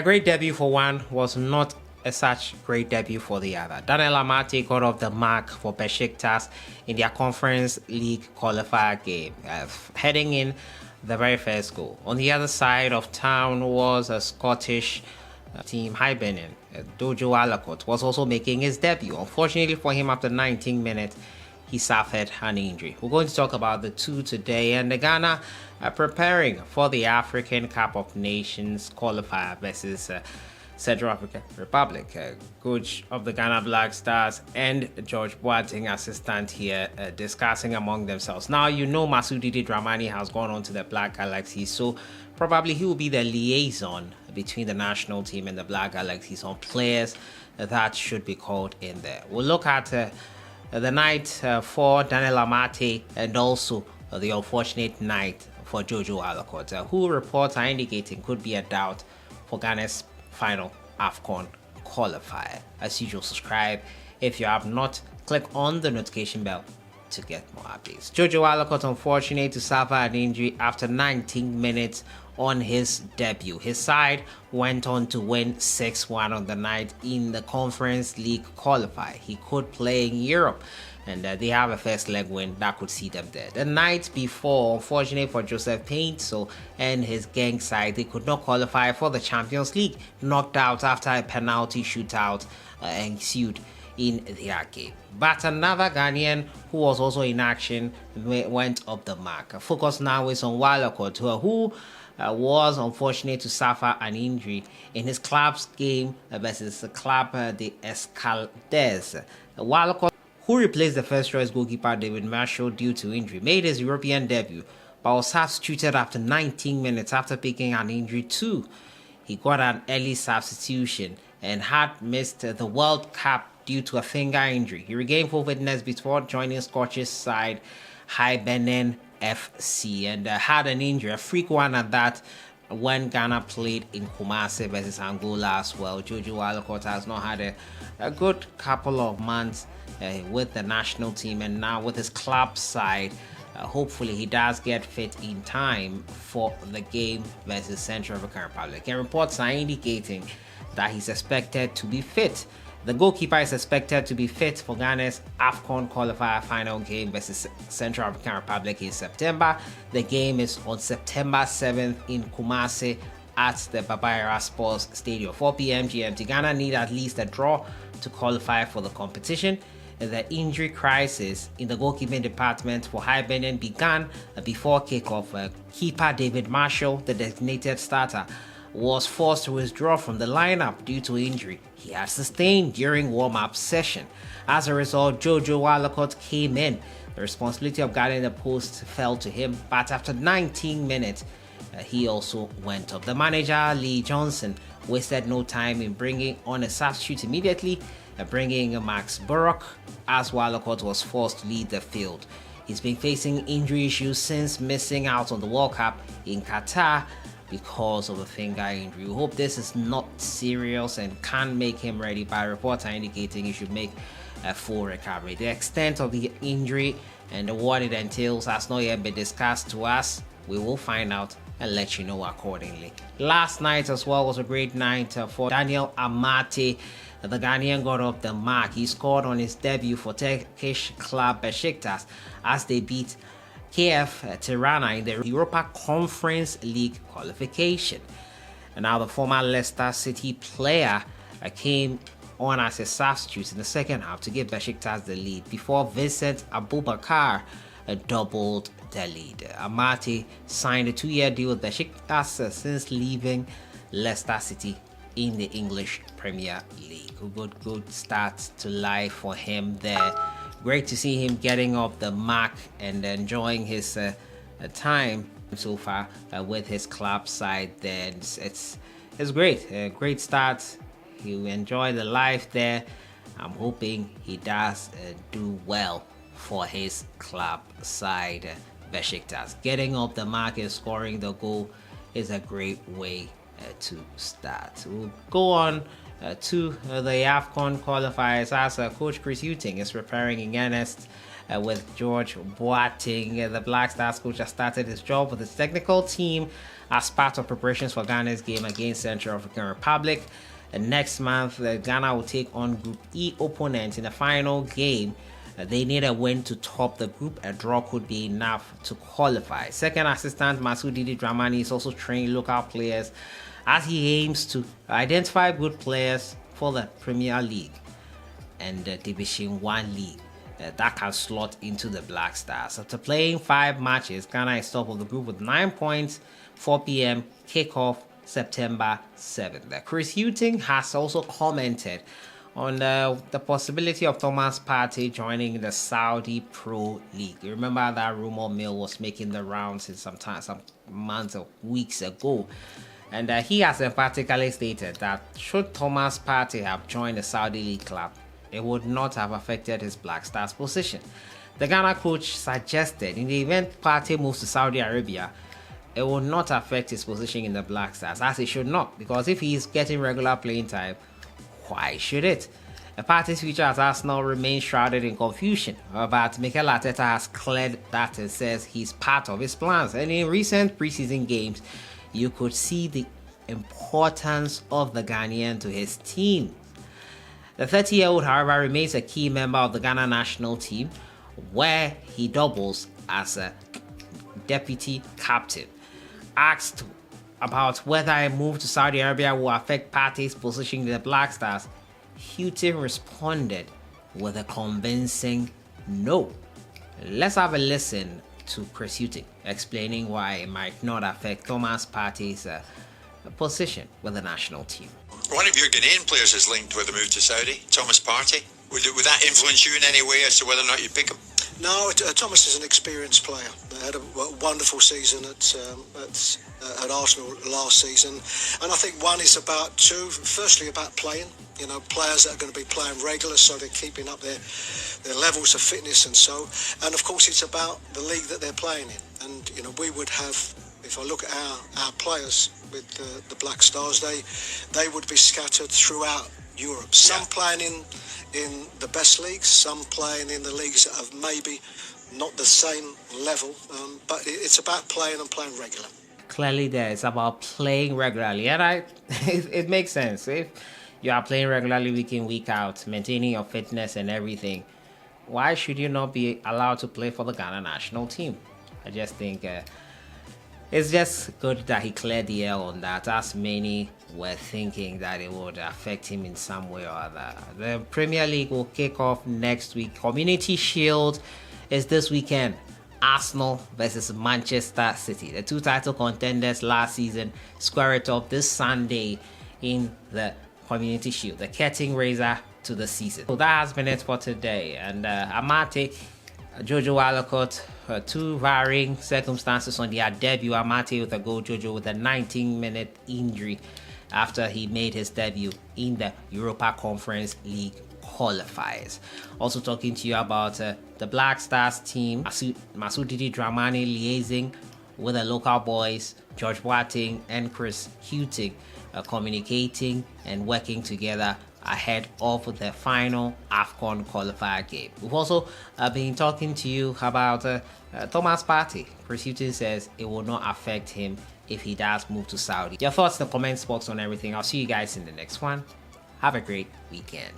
A great debut for one was not a such great debut for the other. Daniel Amartey got off the mark for BESIKTAS in their Conference League qualifier game, heading in the very first goal. On the other side of town was a Scottish team, HIBERNIAN. JOOJO Wollacott was also making his debut. Unfortunately for him, after 19 minutes, he suffered an injury. We're going to talk about the two today, and the Ghana preparing for the African Cup of Nations qualifier versus Central African Republic. Coach of the Ghana Black Stars and George Boateng, assistant here, discussing among themselves. Now, you know, Masudi Dramani has gone on to the Black Galaxy, so probably he will be the liaison between the national team and the Black Galaxies on players that should be called in there. We'll look at the night for Daniel Amartey and also the unfortunate night for JOOJO Wollacott, who reports are indicating could be a doubt for Ghana's final Afcon qualifier. As usual, subscribe if you have not. Click on the notification bell to get more updates. JOOJO Wollacott unfortunate to suffer an injury after 19 minutes on his debut. His side went on to win 6-1 on the night in the Conference League qualifier. He could play in Europe, and they have a first leg win that could see them there. The night before, unfortunate for Joseph Paintso and his gang side, they could not qualify for the Champions League, knocked out after a penalty shootout ensued in their game. But another Ghanaian who was also in action went up the mark. Focus now is on Wollacott, who was unfortunate to suffer an injury in his club's game versus the club the Escaldes. Wollacott, who replaced the first choice goalkeeper David Marshall due to injury, made his European debut but was substituted after 19 minutes after picking an injury too. He got an early substitution and had missed the World Cup due to a finger injury. He regained full fitness before joining Scottish side HIBERNIAN FC and had an injury, a freak one at that, when Ghana played in Kumasi versus Angola as well. JOOJO Wollacott has not had a good couple of months with the national team, and now with his club side, hopefully he does get fit in time for the game versus Central African Republic. And reports are indicating that he's expected to be fit. The goalkeeper is expected to be fit for Ghana's Afcon Qualifier final game versus Central African Republic in September. The game is on September 7th in Kumasi at the Babayara Sports Stadium, 4 p.m. GMT. Ghana need at least a draw to qualify for the competition. The injury crisis in the goalkeeping department for HIBERNIAN began before kickoff. Keeper David Marshall, the designated starter, was forced to withdraw from the lineup due to injury he had sustained during warm-up session. As a result, JOOJO Wollacott came in. The responsibility of guarding the post fell to him, but after 19 minutes, he also went up. The manager, Lee Johnson, wasted no time in bringing on a substitute immediately, bringing Max Burrock, as Wollacott was forced to lead the field. He's been facing injury issues since missing out on the World Cup in Qatar because of a finger injury. We hope this is not serious and can make him ready, but reports are indicating he should make a full recovery. The extent of the injury and what it entails has not yet been discussed to us. We will find out and let you know accordingly. Last night as well was a great night for Daniel Amartey. The Ghanaian got off the mark. He scored on his debut for Turkish club BESIKTAS as they beat KF Tirana in the Europa Conference League qualification. And now the former Leicester City player came on as a substitute in the second half to give BESIKTAS the lead before Vincent Abubakar doubled the lead. Amartey signed a 2-year deal with BESIKTAS since leaving Leicester City in the English Premier League. Good start to life for him there. Great to see him getting off the mark and enjoying his time so far with his club side there. It's great. Great start. He'll enjoy the life there. I'm hoping he does do well for his club side, BESIKTAS. Getting off the mark and scoring the goal is a great way to start. We'll go on to the Afcon qualifiers as Coach Chris Hughting is preparing in earnest with George Boateng. The Black Stars coach has started his job with his technical team as part of preparations for Ghana's game against Central African Republic. Next month, Ghana will take on Group E opponents in the final game. They need a win to top the group. A draw could be enough to qualify. Second assistant Masudi Dramani is also training local players as he aims to identify good players for the Premier League and the Division 1 League that can slot into the Black Stars. After playing 5 matches, Ghana is top of the group with 9 points. 4 p.m. kickoff September 7th. Chris Hughting has also commented on the possibility of Thomas Partey joining the Saudi Pro League. You remember that rumor mill was making the rounds in some months or weeks ago. And he has emphatically stated that should Thomas Partey have joined the Saudi League club, it would not have affected his Black Stars position. The Ghana coach suggested in the event Partey moves to Saudi Arabia, it will not affect his position in the Black Stars, as it should not, because if he is getting regular playing time, why should it? Partey's future at Arsenal remains shrouded in confusion, but Mikel Arteta has cleared that and says he's part of his plans. And in recent preseason games, you could see the importance of the Ghanaian to his team. The 30-year-old, however, remains a key member of the Ghana national team, where he doubles as a deputy captain. Asked about whether a move to Saudi Arabia will affect Partey's position in the Black Stars, Hughting responded with a convincing no. Let's have a listen to Chris Hughting explaining why it might not affect Thomas Partey's position with the national team. One of your Ghanaian players is linked with a move to Saudi, Thomas Partey. Would that influence you in any way as to whether or not you pick him? No, Thomas is an experienced player. Had a wonderful season at Arsenal last season, and I think one is about firstly about playing. You know, players that are going to be playing regular, so they're keeping up their levels of fitness and so. And of course, it's about the league that they're playing in. And you know, we would have, if I look at our players with the Black Stars, they would be scattered throughout Europe. Some playing in the best leagues, some playing in the leagues that have maybe not the same level, but it's about playing and playing regular. Clearly there, it's about playing regularly, and it makes sense. If you are playing regularly week in, week out, maintaining your fitness and everything, why should you not be allowed to play for the Ghana national team? I just think it's just good that he cleared the air on that, as many were thinking that it would affect him in some way or other. The Premier League will kick off next week. Community Shield is this weekend. Arsenal versus Manchester City. The two title contenders last season square it up this Sunday in the Community Shield, the curtain raiser to the season. So that has been it for today. And Amartey, JOOJO, Wollacott, two varying circumstances on their debut. Amartey with a goal, JOOJO with a 19-minute injury after he made his debut in the Europa Conference League qualifiers. Also talking to you about the Black Stars team, Masudi Dramani liaising with the local boys, George Boateng and Chris Hughting, communicating and working together ahead of the final Afcon Qualifier game. We've also been talking to you about Thomas Partey. Chris Hughting says it will not affect him if he does move to Saudi. Your thoughts in the comments box on everything. I'll see you guys in the next one. Have a great weekend.